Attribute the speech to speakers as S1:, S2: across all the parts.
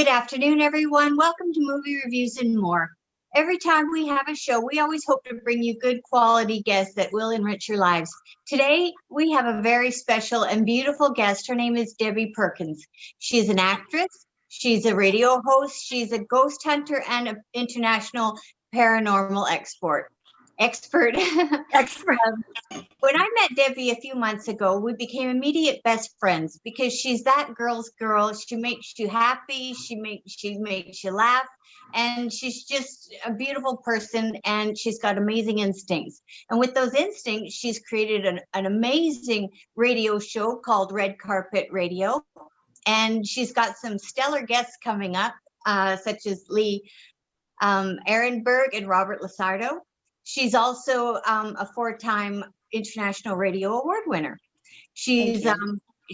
S1: Good afternoon, everyone. Welcome to Movie Reviews and More. Every time we have a show, we always hope to bring you good quality guests that will enrich your lives. Today, we have a very special and beautiful guest. Her name is Debbie Perkins. She's an actress. She's a radio host. She's a ghost hunter and an international paranormal expert.
S2: Expert.
S1: When I met Debbie a few months ago, we became immediate best friends because she's that girl's girl. She makes you happy. She makes you laugh. And she's just a beautiful person, and she's got amazing instincts. And with those instincts, she's created an amazing radio show called Red Carpet Radio. And she's got some stellar guests coming up, such as Lee Ehrenberg and Robert Lasardo. She's also a four-time International Radio Award winner. She's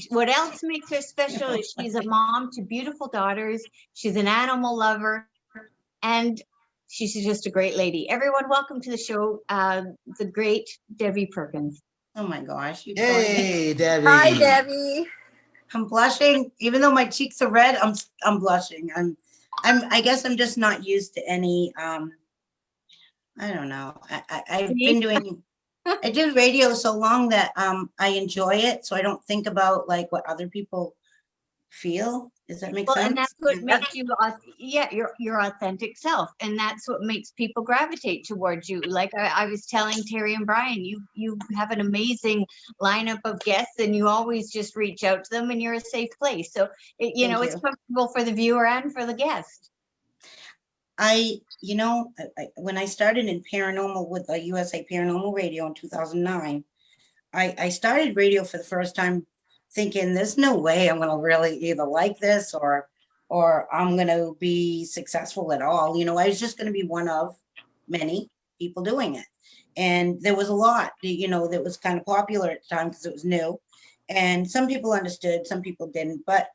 S1: what else makes her special is she's a mom to beautiful daughters. She's an animal lover, and she's just a great lady. Everyone, welcome to the show, the great Debbie Perkins.
S3: Oh my gosh!
S2: Hey, Debbie.
S3: Hi, Debbie. I'm blushing, even though my cheeks are red. I'm blushing. I guess I'm just not used to any. I don't know. I've been doing. I do radio so long that I enjoy it, so I don't think about like what other people feel. Does that make sense?
S1: And that's what makes you, your authentic self, and that's what makes people gravitate towards you. Like I was telling Terri and Brian, you have an amazing lineup of guests, and you always just reach out to them, and you're a safe place. So it's comfortable for the viewer and for the guest.
S3: When I started in paranormal with the USA Paranormal Radio in 2009, I started radio for the first time thinking there's no way I'm going to really either like this or I'm going to be successful at all. I was just going to be one of many people doing it. And there was a lot, that was kind of popular at the time because it was new. And some people understood, some people didn't. But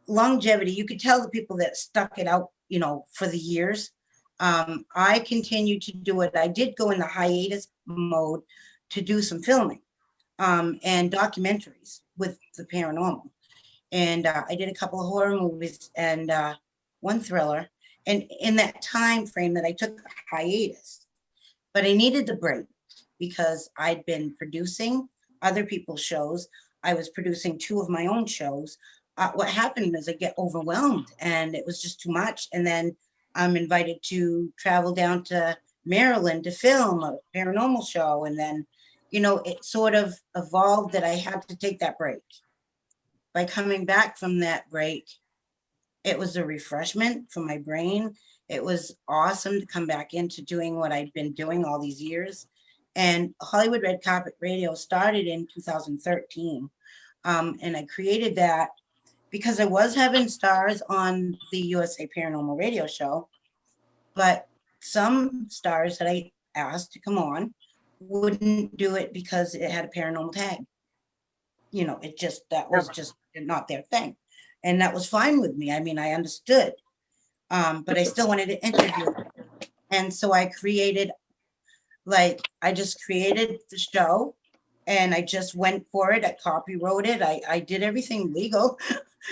S3: longevity, you could tell the people that stuck it out, for the years. I continued to do it. I did go in the hiatus mode to do some filming and documentaries with the paranormal. And I did a couple of horror movies and one thriller. And in that time frame that I took a hiatus, but I needed the break because I'd been producing other people's shows. I was producing 2 of my own shows. What happened is I get overwhelmed and it was just too much. And then I'm invited to travel down to Maryland to film a paranormal show. And then, it sort of evolved that I had to take that break. By coming back from that break, it was a refreshment for my brain. It was awesome to come back into doing what I'd been doing all these years. And Hollywood Red Carpet Radio started in 2013. And I created that because I was having stars on the USA Paranormal Radio show, but some stars that I asked to come on wouldn't do it because it had a paranormal tag. That was just not their thing. And that was fine with me. I mean, I understood, but I still wanted to interview. And so I created the show and I just went for it. I copywrote it. I did everything legal.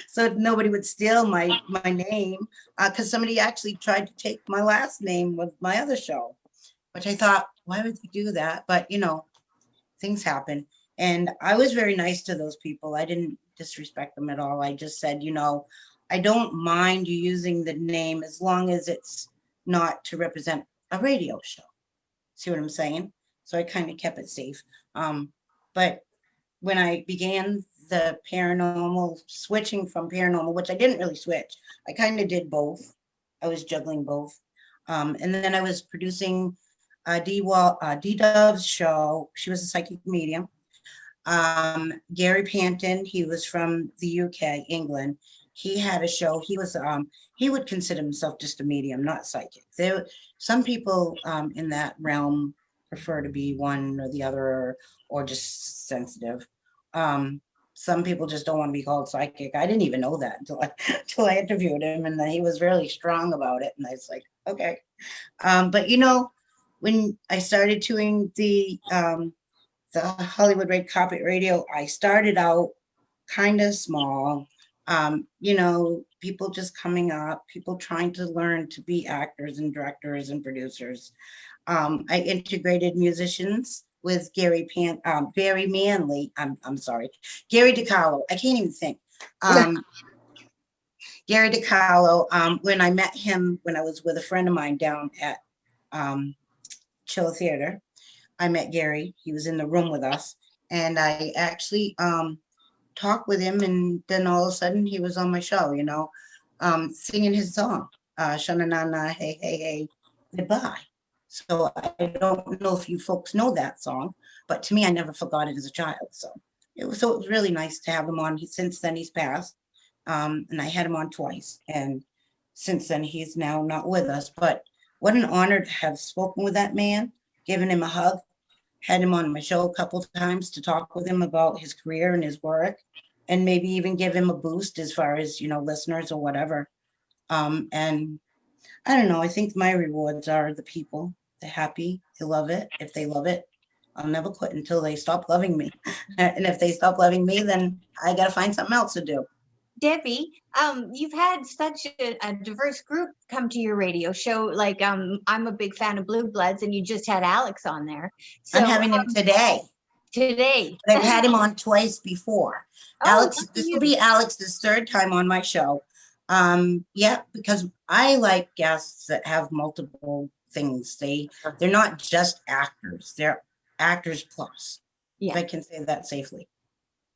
S3: So nobody would steal my name because somebody actually tried to take my last name with my other show, which I thought, why would they do that? But, things happen. And I was very nice to those people. I didn't disrespect them at all. I just said, I don't mind you using the name as long as it's not to represent a radio show. See what I'm saying? So I kind of kept it safe. But when I began the paranormal, switching from paranormal, which I didn't really switch. I kind of did both. I was juggling both. And then I was producing D-Dove's show. She was a psychic medium. Gary Panton, he was from the UK, England. He had a show. He was he would consider himself just a medium, not psychic. Some people in that realm prefer to be one or the other or just sensitive. Some people just don't want to be called psychic. I didn't even know that until I interviewed him, and then he was really strong about it. And I was like, okay. But when I started doing the Hollywood Red Carpet Radio, I started out kind of small, You know, people just coming up, people trying to learn to be actors and directors and producers. I integrated musicians with Barry Manley. I'm sorry, Gary DiCarlo. I can't even think. Gary DiCarlo. When I met him when I was with a friend of mine down at Chill Theater, I met Gary. He was in the room with us, and I actually talked with him, and then all of a sudden he was on my show. You know, singing his song, "Sha-na-na-na, hey hey hey, goodbye." So I don't know if you folks know that song, but to me, I never forgot it as a child. So it was really nice to have him on. Since then he's passed, and I had him on twice, and since then he's now not with us. But what an honor to have spoken with that man, given him a hug, had him on my show a couple of times to talk with him about his career and his work, and maybe even give him a boost as far as, you know, listeners or whatever. And I don't know, I think my rewards are the people. They're happy, they love it. If they love it, I'll never quit until they stop loving me. And if they stop loving me, then I got to find something else to do.
S1: Debbie, you've had such a diverse group come to your radio show. Like, I'm a big fan of Blue Bloods, and you just had Alex on there. So
S3: I'm having him today.
S1: today.
S3: But I've had him on twice before.
S1: Oh,
S3: Alex, this will be Alex's third time on my show. Yeah, because I like guests that have multiple things. They're not just actors, they're actors plus. If
S1: Yeah.
S3: I can say that safely.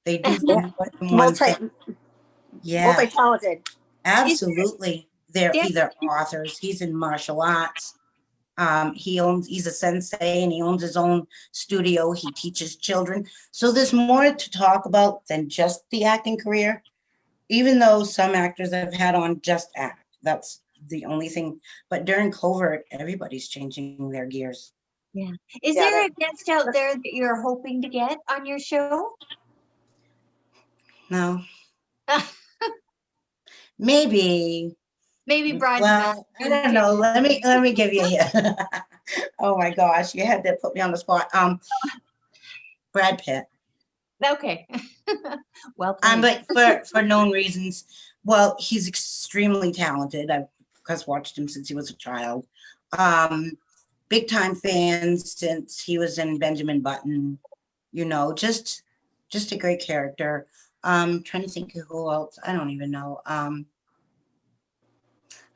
S3: They do
S4: Yeah.
S3: more than one thing. Yeah,
S4: Multi-talented.
S3: absolutely. They're
S1: Yeah.
S3: either authors, he's in martial arts. He's a sensei and he owns his own studio. He teaches children. So there's more to talk about than just the acting career, even though some actors I've had on just act. That's the only thing. But during COVID, everybody's changing their gears.
S1: Yeah. Is
S4: Yeah,
S1: there a guest out there that you're hoping to get on your show?
S3: No, maybe.
S1: Maybe Brian.
S3: Well, I don't know. Let me give you here. Oh my gosh, you had to put me on the spot. Brad Pitt.
S1: Okay. Well, played.
S3: But for known reasons. Well, he's extremely talented. I've watched him since he was a child. Big time fan since he was in Benjamin Button. You know, just a great character. Trying to think of who else. I don't even know.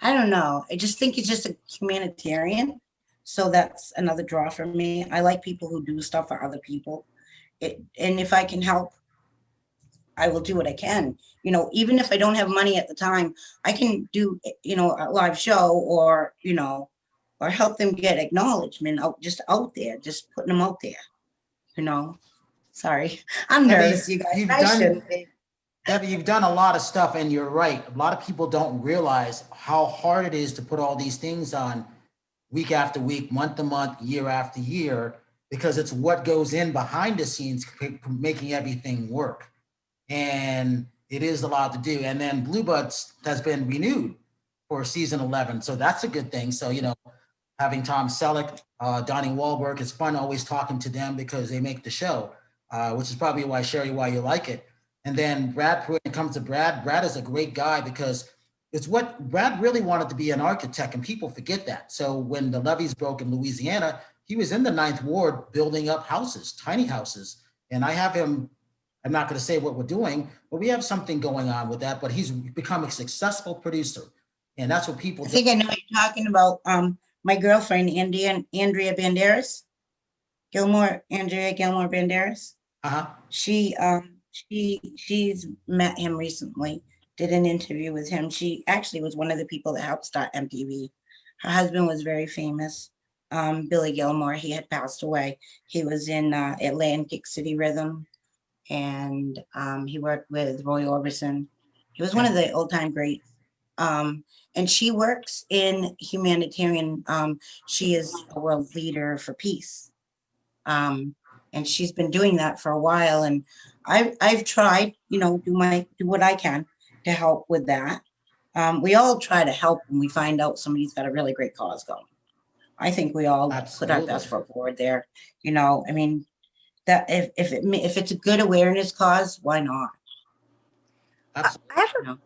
S3: I don't know. I just think he's just a humanitarian. So that's another draw for me. I like people who do stuff for other people. And if I can help, I will do what I can. You know, even if I don't have money at the time, I can do, you know, a live show or, you know, or help them get acknowledgement out there, just putting them out there, you know. Sorry, I'm nervous, you guys.
S2: Debbie, you've done a lot of stuff, and you're right. A lot of people don't realize how hard it is to put all these things on week after week, month to month, year after year, because it's what goes in behind the scenes, making everything work. And it is a lot to do. And then Blue Buds has been renewed for season 11. So that's a good thing. So, you know, having Tom Selleck, Donnie Wahlberg, it's fun always talking to them because they make the show, which is probably why, Sherry, why you like it. And then Brad, when it comes to Brad is a great guy because it's what Brad really wanted to be an architect, and people forget that. So when the levees broke in Louisiana, he was in the 9th Ward building up houses, tiny houses. And I have him, I'm not going to say what we're doing, but we have something going on with that. But he's become a successful producer. And that's what people
S3: I think I know what you're talking about. My girlfriend, Andrea Banderas, Andrea Gilmore Banderas.
S2: Uh-huh.
S3: She's met him recently, did an interview with him. She actually was one of the people that helped start MTV. Her husband was very famous, Billy Gilmore. He had passed away. He was in Atlantic City Rhythm, and he worked with Roy Orbison. He was one of the old-time greats. And she works in humanitarian. She is a world leader for peace. And she's been doing that for a while. And I've tried, you know, do what I can to help with that. We all try to help when we find out somebody's got a really great cause going. I think we all put our best foot forward there. You know, I mean, that if it's a good awareness cause, why not?
S2: Absolutely.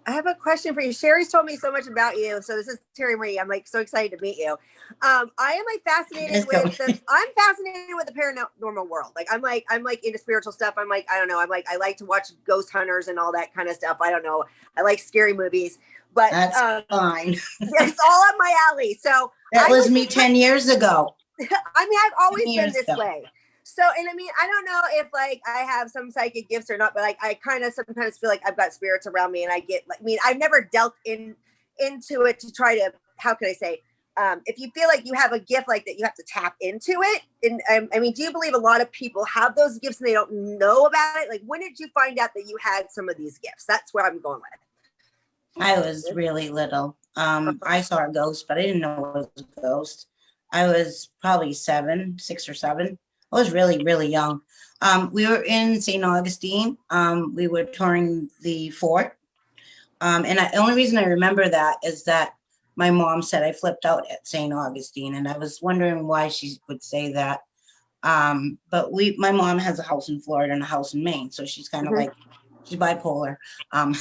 S4: I have a question for you. Sherry's told me so much about you. So this is Terri Marie. I'm like so excited to meet you. I am like fascinated with I'm fascinated with the paranormal world. I'm like into spiritual stuff. I'm like, I don't know. I like to watch ghost hunters and all that kind of stuff. I don't know. I like scary movies, but
S3: That's fine.
S4: it's all up my alley. So
S3: That was me 10 years ago.
S4: I mean, I've always been this
S3: ago.
S4: way. So, and I mean, I don't know if like I have some psychic gifts or not, but like I kind of sometimes feel like I've got spirits around me, and I get like, I mean, I've never delved into it to try to, how can I say, if you feel like you have a gift like that, you have to tap into it. And I mean, do you believe a lot of people have those gifts and they don't know about it? Like, when did you find out that you had some of these gifts? That's where I'm going with.
S3: I was really little. I saw a ghost, but I didn't know it was a ghost. I was probably 6 or 7. I was really, really young. We were in St. Augustine. We were touring the fort. And the only reason I remember that is that my mom said I flipped out at St. Augustine, and I was wondering why she would say that. But my mom has a house in Florida and a house in Maine, so she's kind of like, she's bipolar. I'm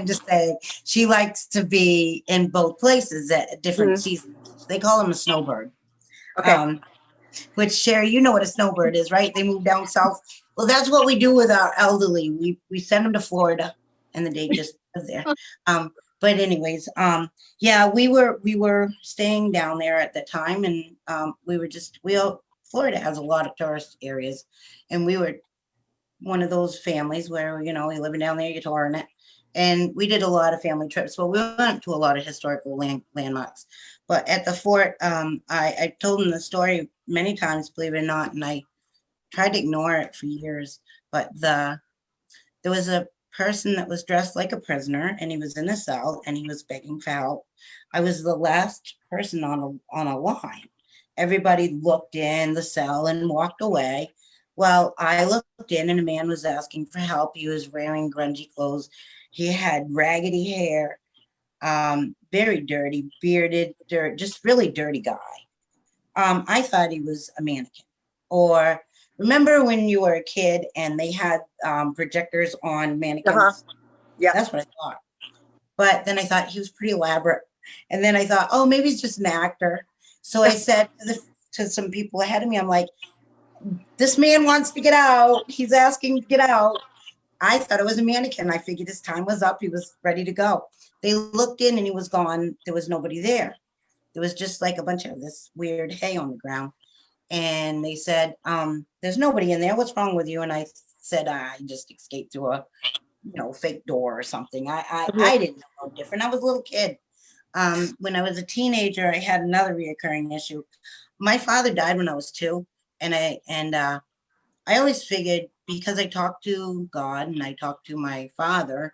S3: just saying she likes to be in both places at different seasons. They call him a snowbird.
S4: Okay.
S3: Which, Sherry, you know what a snowbird is, right? They move down south. Well, that's what we do with our elderly. We send them to Florida, and then they just live there. But anyways, yeah, we were staying down there at the time, and Florida has a lot of tourist areas, and we were one of those families where, you know, you're living down there, you're touring it. And we did a lot of family trips. Well, we went to a lot of historical landmarks. But at the fort, I told them the story many times, believe it or not, and I tried to ignore it for years. But there was a person that was dressed like a prisoner, and he was in a cell, and he was begging for help. I was the last person on a line. Everybody looked in the cell and walked away. Well, I looked in, and a man was asking for help. He was wearing grungy clothes. He had raggedy hair, very dirty, bearded, just really dirty guy. I thought he was a mannequin. Or remember when you were a kid and they had projectors on mannequins?
S4: Yeah,
S3: that's what I thought. But then I thought he was pretty elaborate. And then I thought, oh, maybe he's just an actor. So I said to some people ahead of me, I'm like, this man wants to get out. He's asking to get out. I thought it was a mannequin. I figured his time was up. He was ready to go. They looked in and he was gone. There was nobody there. There was just like a bunch of this weird hay on the ground. And they said, there's nobody in there. What's wrong with you? And I said, I just escaped through a, fake door or something. I didn't know different. I was a little kid. When I was a teenager, I had another reoccurring issue. My father died when I was 2. And I always figured, because I talked to God and I talked to my father,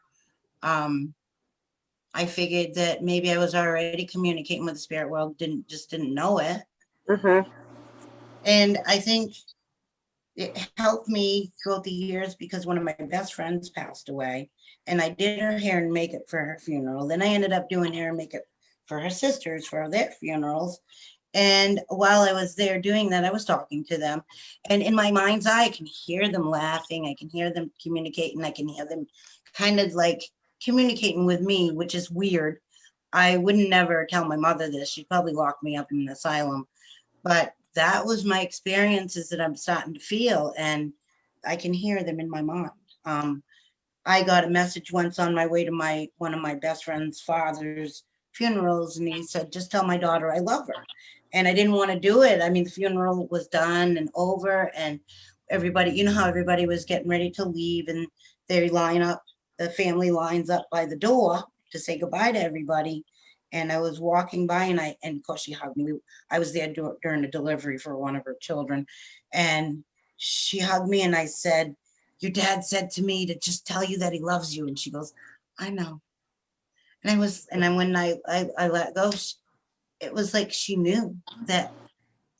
S3: I figured that maybe I was already communicating with the spirit world, didn't know it. And I think it helped me throughout the years because one of my best friends passed away, and I did her hair and makeup for her funeral. Then I ended up doing hair and makeup for her sisters for their funerals. And while I was there doing that, I was talking to them. And in my mind's eye, I can hear them laughing. I can hear them communicating. I can hear them kind of like communicating with me, which is weird. I wouldn't never tell my mother this. She'd probably lock me up in an asylum. But that was my experiences that I'm starting to feel. And I can hear them in my mind. I got a message once on my way to one of my best friend's father's funerals. And he said, just tell my daughter I love her. And I didn't want to do it. I mean, the funeral was done and over, and everybody, you know how everybody was getting ready to leave, and they line up, the family lines up by the door to say goodbye to everybody. And I was walking by, and of course she hugged me. I was there during the delivery for one of her children, and she hugged me, and I said, your dad said to me to just tell you that he loves you. And she goes, I know. And then when I let go, it was like she knew that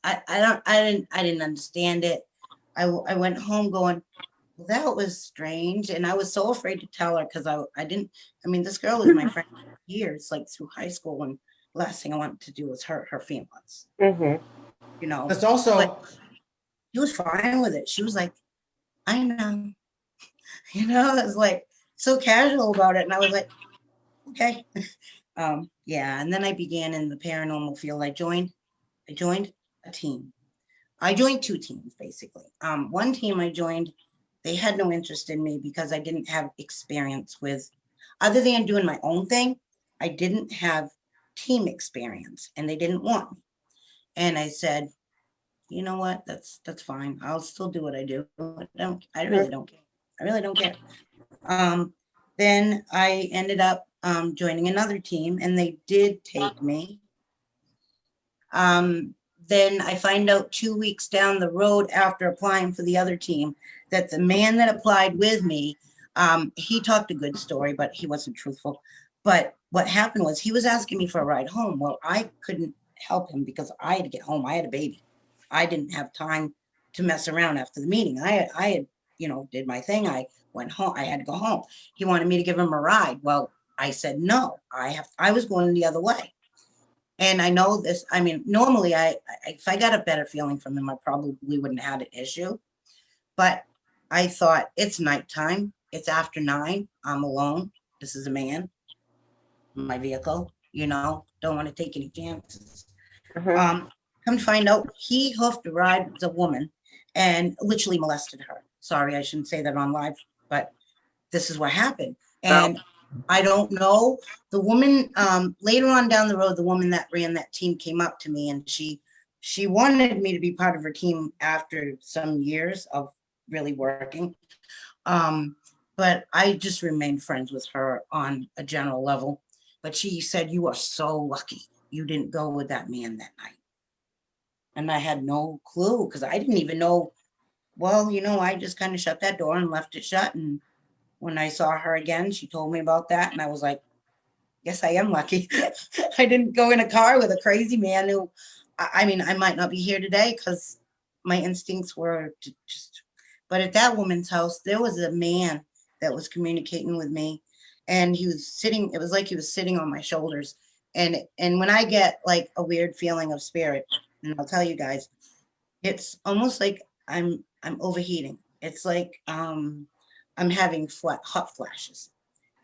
S3: I didn't understand it. I went home going, well, that was strange. And I was so afraid to tell her because this girl was my friend for years, like through high school. And the last thing I wanted to do was hurt her feelings.
S2: It's also,
S3: but she was fine with it. She was like, I know. You know, it's like so casual about it. And I was like, okay. Yeah. And then I began in the paranormal field. I joined a team. I joined two teams basically. One team I joined, they had no interest in me because I didn't have experience with, other than doing my own thing, I didn't have team experience and they didn't want me. And I said, you know what, that's fine. I'll still do what I do. I really don't care. I really don't care. Then I ended up joining another team and they did take me. Then I find out 2 weeks down the road after applying for the other team that the man that applied with me, he talked a good story, but he wasn't truthful. But what happened was he was asking me for a ride home. Well, I couldn't help him because I had to get home. I had a baby. I didn't have time to mess around after the meeting. I had, did my thing. I went home. I had to go home. He wanted me to give him a ride. Well, I said no. I was going the other way. And I know this, I mean, normally if I got a better feeling from him, I probably wouldn't have had an issue. But I thought it's nighttime. It's after 9. I'm alone. This is a man, my vehicle, don't want to take any chances. Come to find out, he hoofed a ride with a woman and literally molested her. Sorry, I shouldn't say that on live, but this is what happened. And I don't know. The woman, later on down the road, the woman that ran that team came up to me and she wanted me to be part of her team after some years of really working. But I just remained friends with her on a general level. But she said, you are so lucky you didn't go with that man that night. And I had no clue because I didn't even know. Well, I just kind of shut that door and left it shut. And when I saw her again, she told me about that. And I was like, yes, I am lucky. I didn't go in a car with a crazy man who, I mean, I might not be here today because my instincts were to just, but at that woman's house, there was a man that was communicating with me and he was sitting, it was like he was sitting on my shoulders. And when I get like a weird feeling of spirit, and I'll tell you guys, it's almost like I'm overheating. It's like, I'm having hot flashes.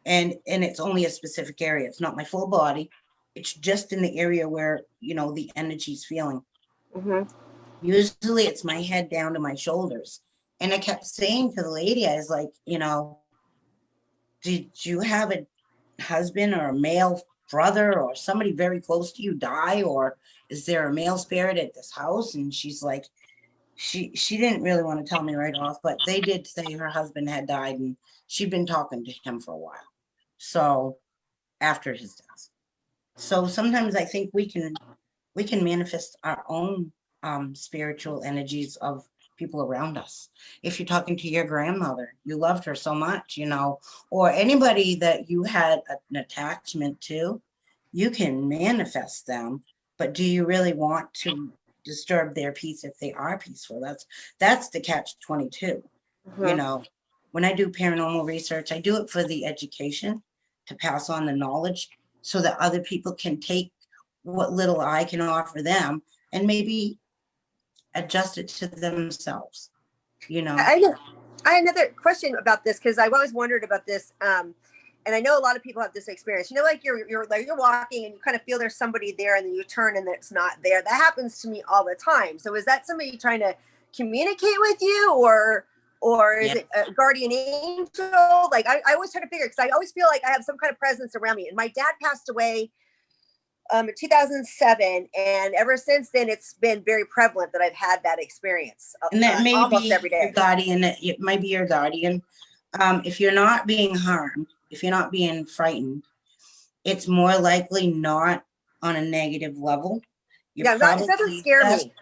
S3: And it's only a specific area. It's not my full body. It's just in the area where, the energy's feeling. Usually it's my head down to my shoulders. And I kept saying to the lady, I was like, did you have a husband or a male brother or somebody very close to you die? Or is there a male spirit at this house? And she's like, she didn't really want to tell me right off, but they did say her husband had died and she'd been talking to him for a while. So after his death. So sometimes I think we can manifest our own spiritual energies of people around us. If you're talking to your grandmother, you loved her so much, or anybody that you had an attachment to, you can manifest them, but do you really want to disturb their peace if they are peaceful? That's the catch-22. When I do paranormal research, I do it for the education, to pass on the knowledge so that other people can take what little I can offer them and maybe adjust it to themselves,
S4: I had another question about this because I've always wondered about this. And I know a lot of people have this experience, like you're walking and you kind of feel there's somebody there and then you turn and it's not there. That happens to me all the time. So is that somebody trying to communicate with you or is it a guardian angel? Like I always try to figure, because I always feel like I have some kind of presence around me. And my dad passed away in 2007, and ever since then it's been very prevalent that I've had that experience.
S3: And that may
S4: almost
S3: be
S4: every day.
S3: your guardian. It might be your guardian. If you're not being harmed, if you're not being frightened, it's more likely not on a negative level.
S4: It doesn't scare me.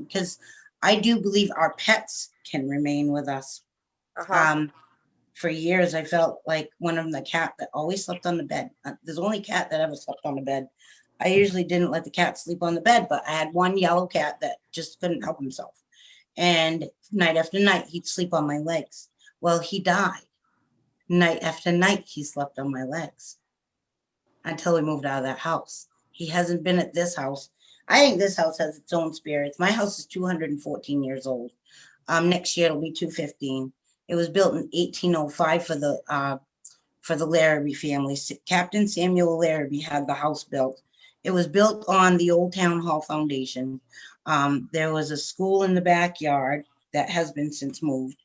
S3: Because I do believe our pets can remain with us. For years, I felt like one of the cat that always slept on the bed. There's only cat that ever slept on the bed. I usually didn't let the cat sleep on the bed, but I had one yellow cat that just couldn't help himself. And night after night, he'd sleep on my legs. Well, he died. Night after night, he slept on my legs until we moved out of that house. He hasn't been at this house. I think this house has its own spirits. My house is 214 years old. Next year it'll be 215. It was built in 1805 for the Larrabee family. Captain Samuel Larrabee had the house built. It was built on the old town hall foundation. There was a school in the backyard that has been since moved.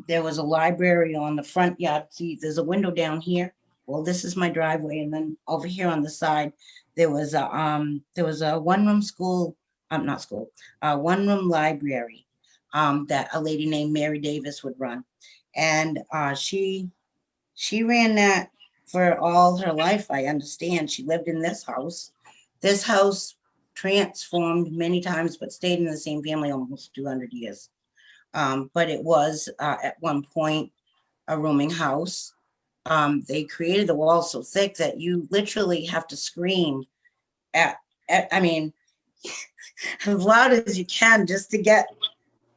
S3: There was a library on the front yard. See, there's a window down here. Well, this is my driveway, and then over here on the side, there was a one-room school, not school, one-room library that a lady named Mary Davis would run, and she ran that for all her life. I understand. She lived in this house. This house transformed many times, but stayed in the same family almost 200 years. But it was at one point a rooming house. They created the wall so thick that you literally have to scream I mean, as loud as you can just to get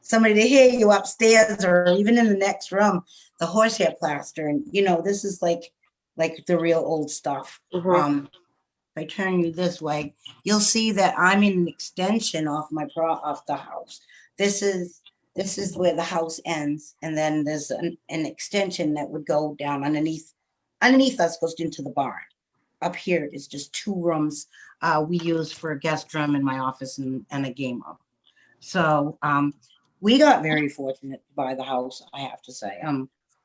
S3: somebody to hear you upstairs or even in the next room. The horsehair plaster, and this is like the real old stuff. If I turn you this way, you'll see that I'm in an extension off the house. This is where the house ends, and then there's an extension that would go down underneath us, goes into the barn. Up here is just 2 rooms we use for a guest room in my office and a game room. So we got very fortunate to buy the house, I have to say.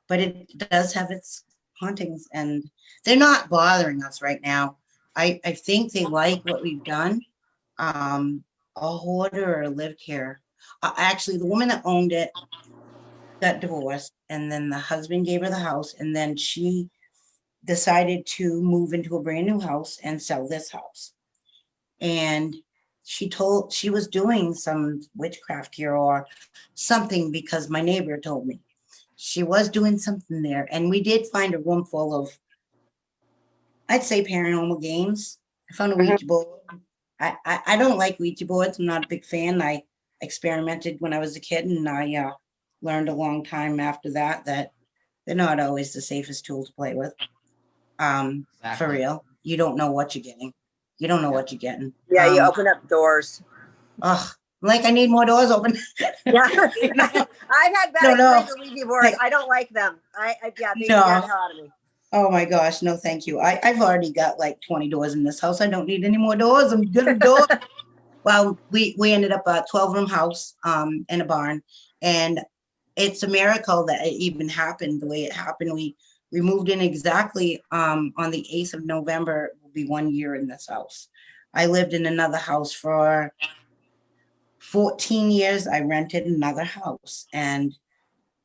S3: But it does have its hauntings, and they're not bothering us right now. I think they like what we've done. A hoarder lived here. Actually, the woman that owned it got divorced, and then the husband gave her the house, and then she decided to move into a brand new house and sell this house. And she was doing some witchcraft here or something, because my neighbor told me she was doing something there. And we did find a room full of, I'd say, paranormal games. I found a Ouija board. I don't like Ouija boards. I'm not a big fan. I experimented when I was a kid, and I learned a long time after that they're not always the safest tool to play with. Exactly. For real. You don't know what you're getting. You don't know what you're getting.
S4: Yeah, you open up doors.
S3: Ugh, like I need more doors open.
S4: Yeah. I've had bad experiences with Ouija boards. I don't like them. They scare the hell out of me.
S3: Oh my gosh, no thank you. I've already got like 20 doors in this house. I don't need any more doors. I'm good at doors. Well, we ended up a 12-room house in a barn, and it's a miracle that it even happened the way it happened. We moved in exactly on the 8th of November. It will be 1 year in this house. I lived in another house for 14 years. I rented another house, and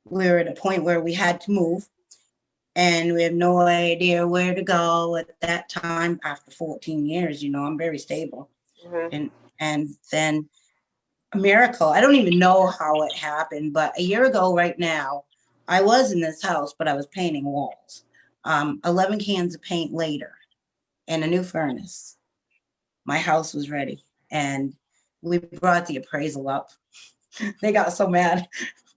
S3: we were at a point where we had to move, and we had no idea where to go at that time. After 14 years, I'm very stable. And then a miracle. I don't even know how it happened, but a year ago right now, I was in this house, but I was painting walls. 11 cans of paint later and a new furnace. My house was ready, and we brought the appraisal up. They got so mad.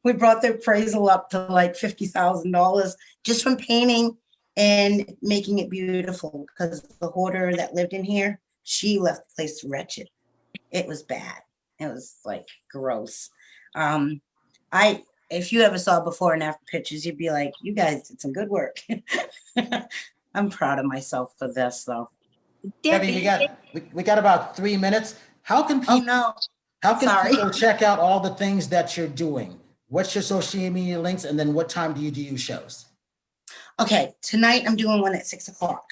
S3: We brought the appraisal up to like $50,000 just from painting and making it beautiful, because the hoarder that lived in here, she left the place wretched. It was bad. It was like gross. If you ever saw before and after pictures, you'd be like, you guys did some good work. I'm proud of myself for this, though.
S2: Debbie, we got about 3 minutes. How can people, people check out all the things that you're doing? What's your social media links, and then what time do you do your shows?
S3: Okay, tonight I'm doing one at 6 o'clock.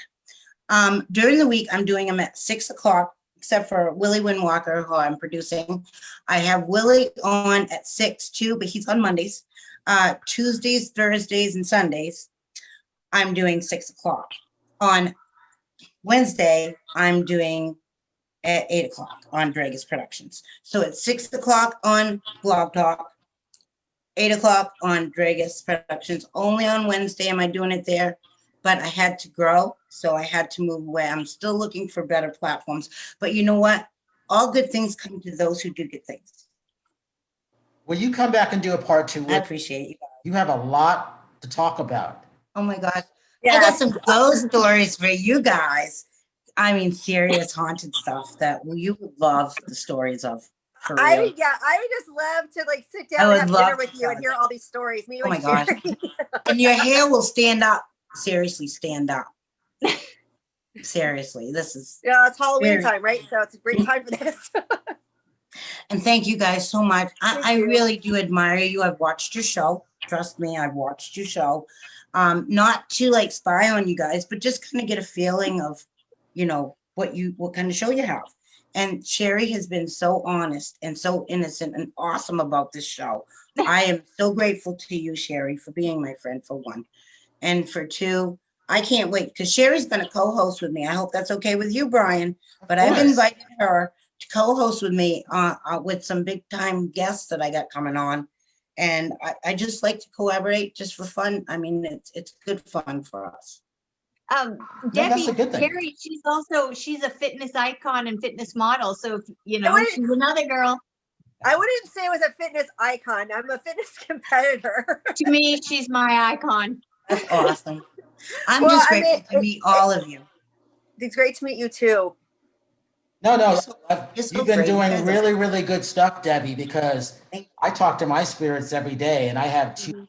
S3: During the week, I'm doing them at 6 o'clock, except for Willie Windwalker, who I'm producing. I have Willie on at 6 too, but he's on Mondays. Tuesdays, Thursdays, and Sundays, I'm doing 6 o'clock. On Wednesday, I'm doing at 8 o'clock on Dragus Productions. So it's 6 o'clock on Blog Talk, 8 o'clock on Dragus Productions. Only on Wednesday am I doing it there, but I had to grow, so I had to move away. I'm still looking for better platforms, but you know what? All good things come to those who do good things.
S2: Will you come back and do a part 2?
S3: I appreciate you.
S2: You have a lot to talk about.
S3: Oh my gosh. Yeah. I got some ghost stories for you guys. I mean, serious haunted stuff that you would love the stories of. For real.
S4: would just love to like sit
S3: I
S4: down
S3: would
S4: and have
S3: love
S4: dinner with
S3: to
S4: you and
S3: try
S4: hear
S3: that.
S4: all these stories. Me
S3: Oh my
S4: and
S3: gosh.
S4: Sherry.
S3: And your hair will stand up. Seriously, stand up. Seriously, this is.
S4: Yeah, it's Halloween
S3: Very-
S4: time, right? So it's a great time for this.
S3: And thank you guys so much.
S4: Thank
S3: I
S4: you.
S3: really do admire you. I've watched your show. Trust me, I've watched your show. Not to like spy on you guys, but just kind of get a feeling of, you know, what kind of show you have. And Sherry has been so honest and so innocent and awesome about this show. I am so grateful to you, Sherry, for being my friend, for one. And for two, I can't wait because Sherry's going to co-host with me. I hope that's okay with you, Brian. But I've
S2: course.
S3: invited her to co-host with me with some big time guests that I got coming on. And I just like to collaborate just for fun. I mean, it's good fun for us.
S2: that's
S1: Debbie,
S2: a good thing.
S1: Terry, she's a fitness icon and fitness model. So, you know,
S4: wouldn't-
S1: she's another girl.
S4: I wouldn't say I was a fitness icon. I'm a fitness competitor.
S1: To me, she's my icon.
S3: That's awesome. I'm
S4: Well,
S3: just
S4: I
S3: grateful
S4: mean,
S3: to meet all of you.
S4: It's great to meet you too.
S2: No,
S3: You're so
S2: you've been
S3: great. You
S2: doing
S3: guys are-
S2: really, really good stuff, Debbie, because
S3: Thank you.
S2: I talk to my spirits every day, and I have two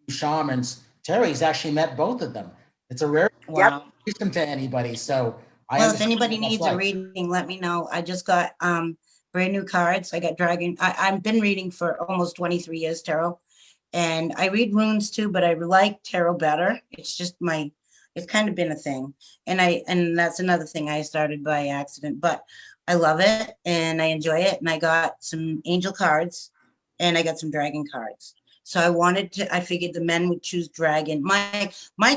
S2: shamans. Terry's actually met both of them. It's a rare
S3: Wow.
S2: invitation to anybody. So I
S3: Well, if
S2: understand
S3: anybody
S2: what that's
S3: needs a
S2: like.
S3: reading, let me know. I just got brand new cards. I got dragon. I've been reading for almost 23 years tarot, and I read runes too, but I like tarot better. It's just it's kind of been a thing, and that's another thing I started by accident, but I love it and I enjoy it. And I got some angel cards, and I got some dragon cards. So I figured the men would choose dragon. My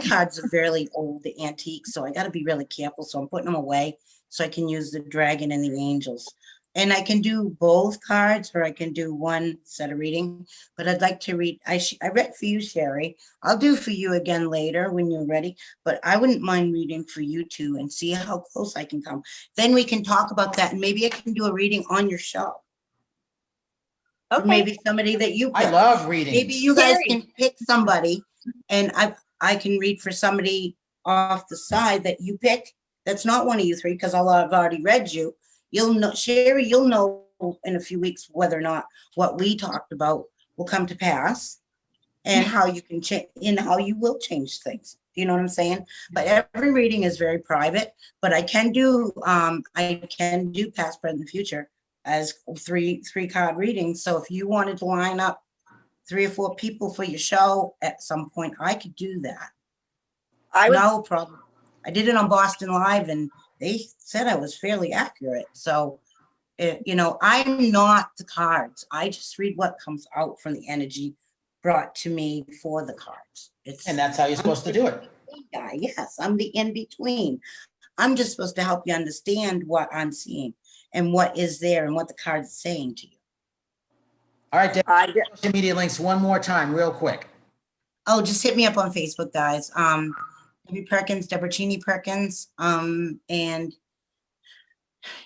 S3: cards are fairly old, the antiques, so I got to be really careful. So I'm putting them away so I can use the dragon and the angels. And I can do both cards, or I can do one set of reading. But I'd like to read. I read for you, Sherry. I'll do for you again later when you're ready. But I wouldn't mind reading for you too and see how close I can come. Then we can talk about that, and maybe I can do a reading on your show. Or
S1: Okay.
S3: maybe somebody that you
S2: I
S3: pick.
S2: love readings.
S3: Maybe you guys
S1: Terry.
S3: can pick somebody, and I can read for somebody off the side that you pick. That's not one of you three, because I've already read you. You'll know, Sherry, you'll know in a few weeks whether or not what we talked about will come to pass, and how you can change, and how you will change things. Do you know what I'm saying? But every reading is very private. But I can do past, present, future as three card readings. So if you wanted to line up 3 or 4 people for your show at some point, I could do that.
S4: I would.
S3: No problem. I did it on Boston Live, and they said I was fairly accurate. So, you know, I'm not the cards. I just read what comes out from the energy brought to me for the cards.
S2: And that's how you're supposed to do it.
S3: Yeah, yes, I'm the in-between. I'm just supposed to help you understand what I'm seeing and what is there and what the card is saying to you.
S2: All right, Debbie,
S4: I-
S2: social media links one more time, real quick.
S3: Oh, just hit me up on Facebook, guys. Debbie Perkins, Deborah Perkins. And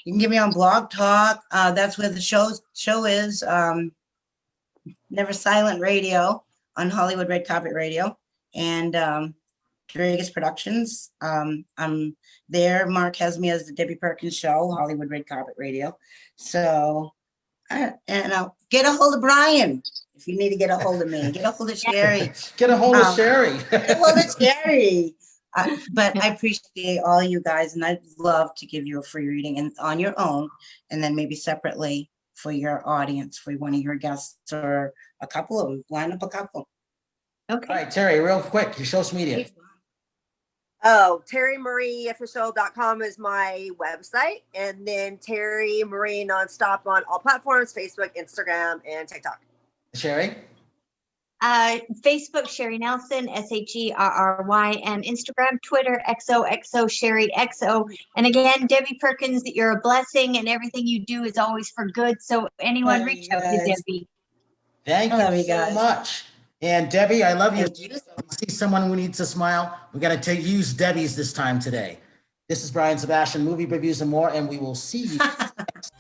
S3: you can get me on Blog Talk. That's where the show is. Never Silent Radio on Hollywood Red Carpet Radio. And Vegas Productions. I'm there. Mark has me as the Debbie Perkins Show, Hollywood Red Carpet Radio. So, and I'll get a hold of Brian if you need to get a hold of me. Get a hold of Sherry.
S2: Get a hold of Sherry.
S3: Get a hold of Sherry. But I appreciate all you guys, and I'd love to give you a free reading and on your own, and then maybe separately for your audience, for one of your guests or a couple of them. Line up a couple.
S1: Okay.
S2: All right, Terry, real quick, your social media.
S4: Oh, TerriMarieOfficial.com is my website. And then Terri Marie Nonstop on all platforms, Facebook, Instagram, and TikTok.
S2: Sherry?
S1: Facebook, Sherry Nelson, SHERRY, and Instagram, Twitter, XOXO, Sherry XO. And again, Debbie Perkins, you're a blessing, and everything you do is always for good. So anyone
S3: Love
S1: reach
S3: you
S1: out to
S3: guys.
S1: Debbie.
S2: Thank
S3: I love
S2: you
S3: you
S2: so
S3: guys.
S2: much. And Debbie, I love you.
S3: Thank you so much.
S2: See someone who needs to smile, we got to use Debbie's this time today. This is Brian Sebastian, Movie Reviews and More, and we will see you next